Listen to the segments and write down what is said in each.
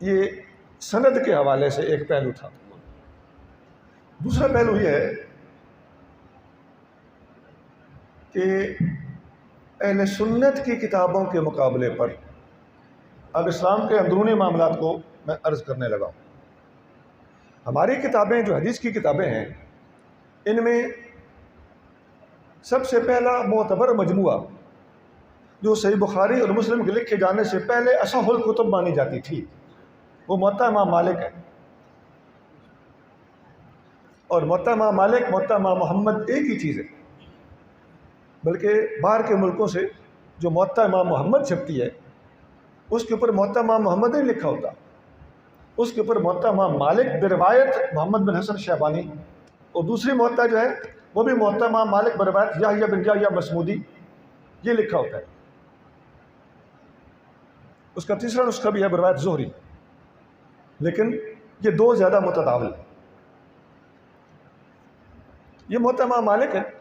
ये सनद के हवाले से एक पहलू था। दूसरा पहलू ये है कि अहले सुन्नत की किताबों के मुकाबले पर अब इस्लाम के अंदरूनी मामलात को मैं अर्ज़ करने लगा हूँ। हमारी किताबें जो हदीस की किताबें हैं, इनमें सबसे पहला मोतबर मजमुआ जो सही बुखारी और मुस्लिम के लिखे जाने से पहले असहुल कुतुब मानी जाती थी, वो मुअत्ता इमाम मालिक है। और मुअत्ता इमाम मालिक, मुअत्ता इमाम मोहम्मद एक ही चीज़ है, बल्कि बाहर के मुल्कों से जो मुअत्ता इमाम मोहम्मद छपती है उसके ऊपर मुअत्ता इमाम मोहम्मद नहीं लिखा होता, उसके ऊपर मुअत्ता इमाम मालिक बिरवायत मोहम्मद बिन हसन शैबानी, और दूसरी मुअत्ता जो है वो भी मुअत्ता इमाम मालिक बिरवायत याहया बिन याहया मसमूदी, ये लिखा होता है। उसका तीसरा नुस्खा भी है बिरवायत ज़ुहरी, लेकिन ये दो ज़्यादा मुतदाविल है। ये मुअत्ता इमाम मालिक है,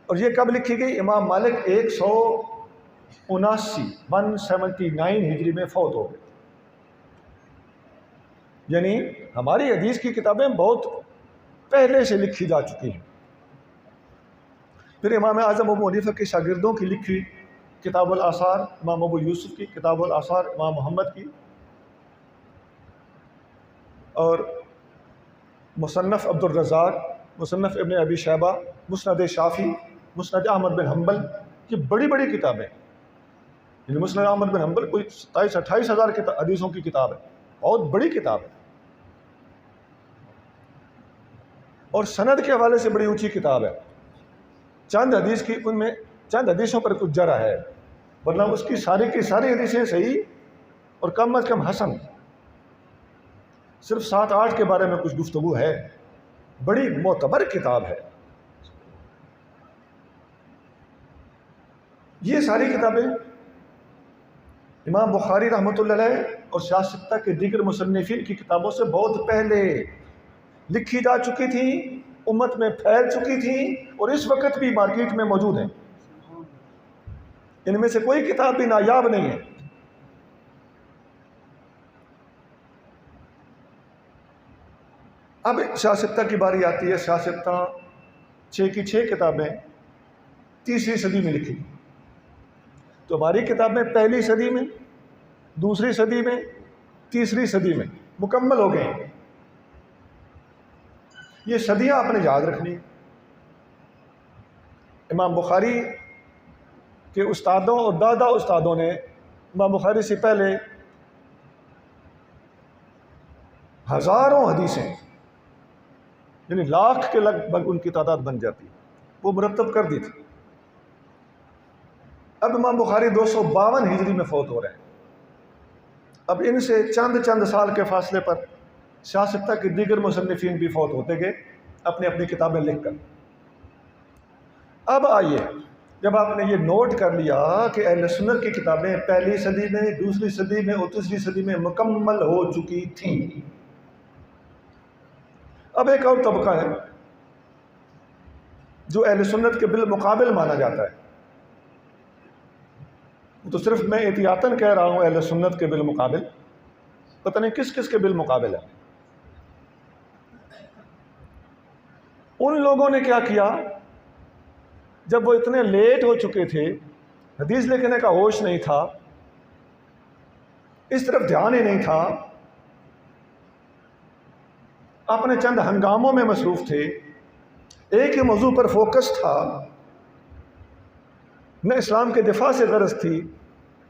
और ये कब लिखी गई? इमाम मालिक 179 हिजरी में फौत हो गए। यानी हमारी हदीस की किताबें बहुत पहले से लिखी जा चुकी हैं। फिर इमाम आज़म अबू हनीफा के शागिर्दों की लिखी किताबुल आसार, इमाम अबू यूसुफ की किताबुल आसार, इमाम मोहम्मद की, और मुसन्नफ़ अब्दुल रज़्ज़ाक़, मुसन्नफ़ इब्न अबी शैबा, मुस्नद शाफ़ी, मुस्नद अहमद बिन हम्बल, ये बड़ी बड़ी किताबें। यानी मुस्नद अहमद बिन हम्बल कोई 27-28 हज़ार हदीसों की किताब है, बहुत बड़ी किताब है, और सनद के हवाले से बड़ी ऊंची किताब है। चंद हदीस की, उनमें चंद हदीसों पर कुछ जरा है, वरना उसकी सारी की सारी हदीसें सही और कम अज़ कम हसन। सिर्फ 7-8 के बारे में कुछ गुफ्तगू है। बड़ी मोतबर किताब है ये सारी किताबें। इमाम बुखारी रहमतुल्लाह अलैह और शासिता के दीगर मुसन्निफीन की किताबों से बहुत पहले लिखी जा चुकी थी, उम्मत में फैल चुकी थी, और इस वक्त भी मार्केट में मौजूद हैं। इनमें से कोई किताब भी नायाब नहीं है। अब शासिता की बारी आती है। शासिता 6 की 6 किताबें 3वीं सदी में लिखी, तो हमारी किताबें पहली सदी में, दूसरी सदी में, तीसरी सदी में मुकम्मल हो गए। ये सदियां आपने याद रखनी है। इमाम बुखारी के उस्तादों और दादा उस्तादों ने इमाम बुखारी से पहले हज़ारों हदीसें, यानी लाख के लगभग उनकी तादाद बन जाती, वो मुरतब कर दी थी। अब इमाम बुखारी 252 हिजरी में फौत हो रहे हैं। अब इनसे चंद साल के फासले पर शासिता के दीगर मुसन्निफीन भी फौत होते गए अपनी अपनी किताबें लिखकर। अब आइए, जब आपने ये नोट कर लिया कि अहले सुन्नत की किताबें पहली सदी में, दूसरी सदी में और तीसरी सदी में मुकम्मल हो चुकी थीं, अब एक और तबका है जो अहले सुन्नत के बिलमुकाबिल माना जाता है। तो सिर्फ मैं एहतियातन कह रहा हूँ अहले सुन्नत के बिलमुकाबिल, पता नहीं किस किस के बिलमुकाबिल है। उन लोगों ने क्या किया, जब वो इतने लेट हो चुके थे, हदीस लिखने का होश नहीं था, इस तरफ ध्यान ही नहीं था, अपने चंद हंगामों में मसरूफ़ थे, एक ही मौजू पर फोकस था, न इस्लाम के दिफा से गरज थी,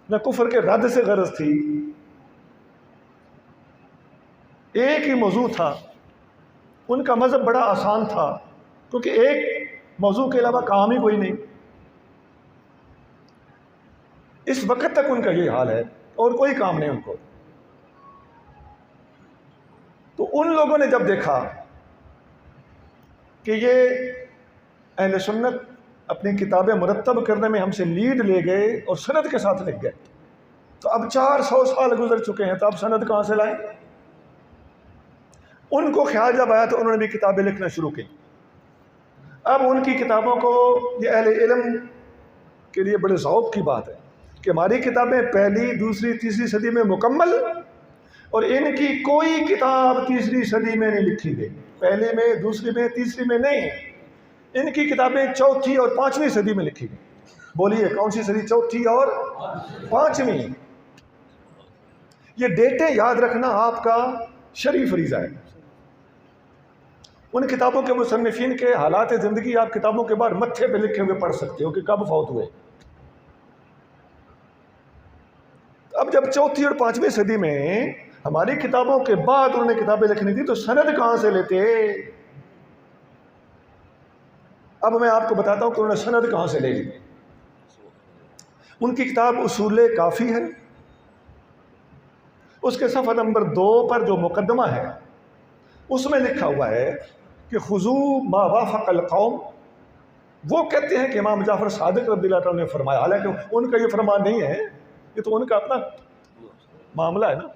न कुफर के रद्द से गरज थी, एक ही मौजू था। उनका मज़हब बड़ा आसान था, क्योंकि एक मौजू के अलावा काम ही कोई नहीं। इस वक्त तक उनका ये हाल है, और कोई काम नहीं उनको। तो उन लोगों ने जब देखा कि ये अहले सुन्नत अपनी किताबें मुरतब करने में हमसे लीड ले गए और सनद के साथ लिख गए, तो अब 400 साल गुजर चुके हैं, तो अब सनद कहाँ से लाएं? उनको ख्याल जब आया तो उन्होंने भी किताबें लिखना शुरू की। अब उनकी किताबों को, ये अहले इल्म के लिए बड़े ज़ौक़ की बात है कि हमारी किताबें पहली, दूसरी, तीसरी सदी में मुकम्मल, और इनकी कोई किताब तीसरी सदी में नहीं लिखी गई, पहले में, दूसरी में, तीसरी में नहीं है। इनकी किताबें चौथी और पांचवी सदी में लिखी गई। बोलिए कौन सी सदी? चौथी और पांचवी। ये डेटे याद रखना आपका शरीफ फरीज़ा है। उन किताबों के मुसन्निफीन के हालात ज़िंदगी आप किताबों के बाद मत्थे पे लिखे हुए पढ़ सकते हो कि कब फौत हुए। अब जब चौथी और पांचवी सदी में हमारी किताबों के बाद उन्होंने किताबें लिखनी थी तो सनद कहां से लेते? अब मैं आपको बताता हूं कि उन्होंने सनद कहां से ले ली। उनकी किताब उसूल काफ़ी है, उसके सफ़ा नंबर 2 पर जो मुकदमा है उसमें लिखा हुआ है कि खुजू मा वाफ़क़ल कौम। वो कहते हैं कि इमाम जाफ़र सादिक रज़ियल्लाहु अन्हु ने फरमाया, हालांकि उनका ये फरमान नहीं है, ये तो उनका अपना मामला है ना।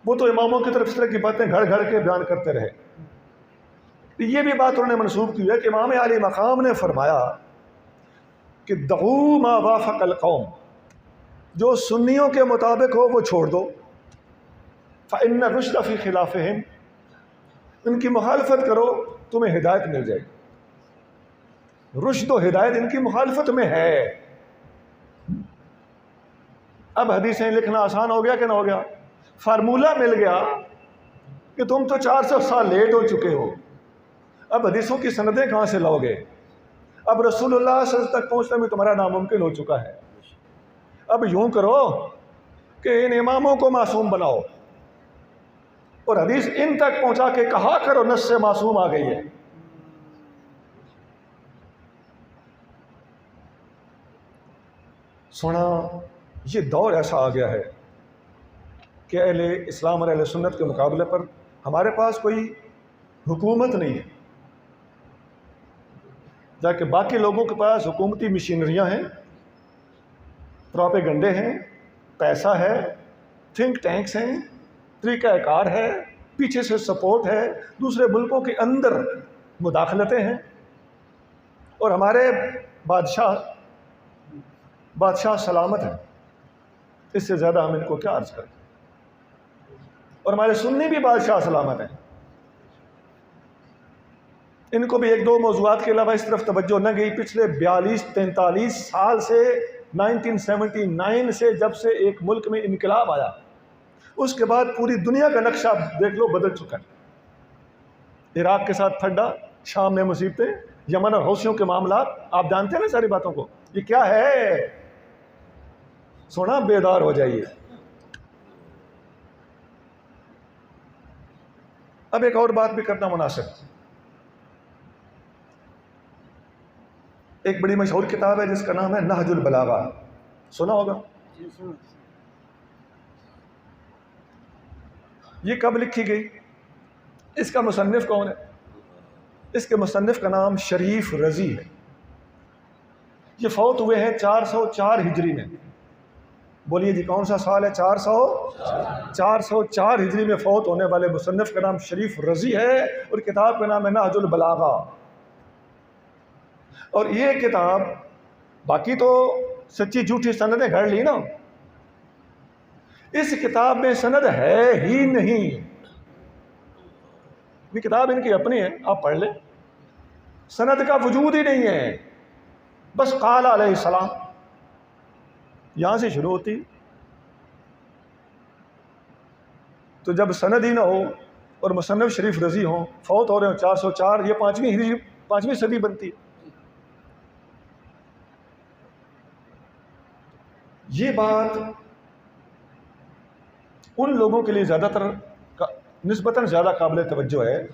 वो तो इमामों की तरफ इस तरह की बातें घर घर के बयान करते रहे। ये भी बात उन्होंने मनसूब की है कि इमाम आली मकाम ने फरमाया कि दऊ मा वाफ़क़ल कौम, जो सुन्नियों के मुताबिक हो वो छोड़ दो। फ़इन्न रुश्द फ़ी खिलाफ़िहिम, इनकी मुखालफत करो तुम्हें हिदायत मिल जाएगी। रुश्द व हिदायत इनकी मुखालफत में है। अब हदीसें लिखना आसान हो गया कि ना हो गया? फार्मूला मिल गया कि तुम तो 400 साल लेट हो चुके हो, अब हदीसों की सनदें कहाँ से लाओगे? अब रसूलुल्लाह सल्लल्लाहु अलैहि वसल्लम तक पहुँचना भी तुम्हारा नामुमकिन हो चुका है। अब यूँ करो कि इन इमामों को मासूम बनाओ और हदीस इन तक पहुँचा के कहा करो नस से मासूम आ गई है। सुना, ये दौर ऐसा आ गया है कि अहले इस्लाम और अहले सुन्नत के मुकाबले पर हमारे पास कोई हुकूमत नहीं है, जाके बाकी लोगों के पास हुकूमती मशीनरियाँ हैं, प्रोपेगंडे हैं, पैसा है, थिंक टैंक्स हैं, तरीक़ाकार है, पीछे से सपोर्ट है, दूसरे मुल्कों के अंदर मुदाखलतें हैं, और हमारे बादशाह सलामत हैं। इससे ज़्यादा हम इनको क्या अर्ज़ करें? और हमारे सुन्नी भी बादशाह सलामत हैं। इनको भी एक दो मौज़ूआत के अलावा इस तरफ तवज्जो न गई। पिछले 42-43 साल से 1979 से जब से एक मुल्क में इनकलाब आया, उसके बाद पूरी दुनिया का नक्शा देख लो बदल चुका है। इराक़ के साथ फड्डा, शाम में मुसीबतें, यमन और हौसियों के मामला, आप जानते हैं ना सारी बातों को। ये क्या है? सोना, बेदार हो जाइए। अब एक और बात भी करना मुनासिब। एक बड़ी मशहूर किताब है जिसका नाम है नहजुल बलागा, सुना होगा? ये कब लिखी गई? इसका मुसन्निफ कौन है? इसके मुसन्निफ का नाम शरीफ रज़ी है। ये फौत हुए हैं 404 हिजरी में। बोलिए जी कौन सा साल है? 404 हिजरी में फौत होने वाले मुसन्निफ का नाम शरीफ रज़ी है और किताब का नाम है नहजुल बलागा। और ये किताब, बाकी तो सच्ची झूठी सनदें घड़ ली ना, इस किताब में सनद है ही नहीं। ये किताब इनकी अपनी है, आप पढ़ लें, सनद का वजूद ही नहीं है। बस क़ाल अलैहिस्सलाम यहाँ से शुरू होती। तो जब सनद ही ना हो और मुसन्निफ शरीफ रज़ी हो, फौत हो रहे हो 404, ये 5वीं सदी बनती है। ये बात उन लोगों के लिए ज़्यादातर निस्बतन ज़्यादा काबिल तवज्जो है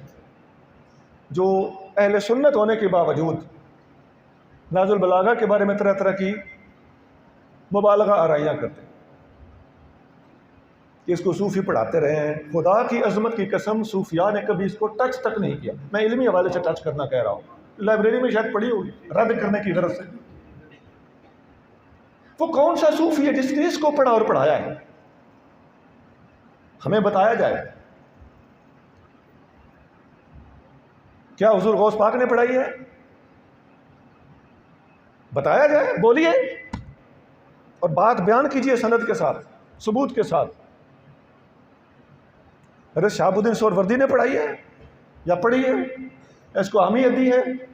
जो अहले सुन्नत होने के बावजूद नाजुल बलागा के बारे में तरह तरह की मुबालगा आराइयाँ करते हैं कि इसको सूफ़ी पढ़ाते रहे हैं। खुदा की अज़मत की कसम, सूफिया ने कभी इसको टच तक नहीं किया। मैं इल्मी हवाले से टच करना कह रहा हूँ, लाइब्रेरी में शायद पढ़ी होगी रद्द करने की गरज से। वो कौन सा सूफी है जिसने इसको पढ़ा और पढ़ाया है? हमें बताया जाए। क्या हुजूर गौस पाक ने पढ़ाई है? बताया जाए, बोलिए और बात बयान कीजिए सनद के साथ, सबूत के साथ। अरे शहाबुद्दीन सोहरवर्दी ने पढ़ाई है या पढ़ी है? इसको हामी दी है?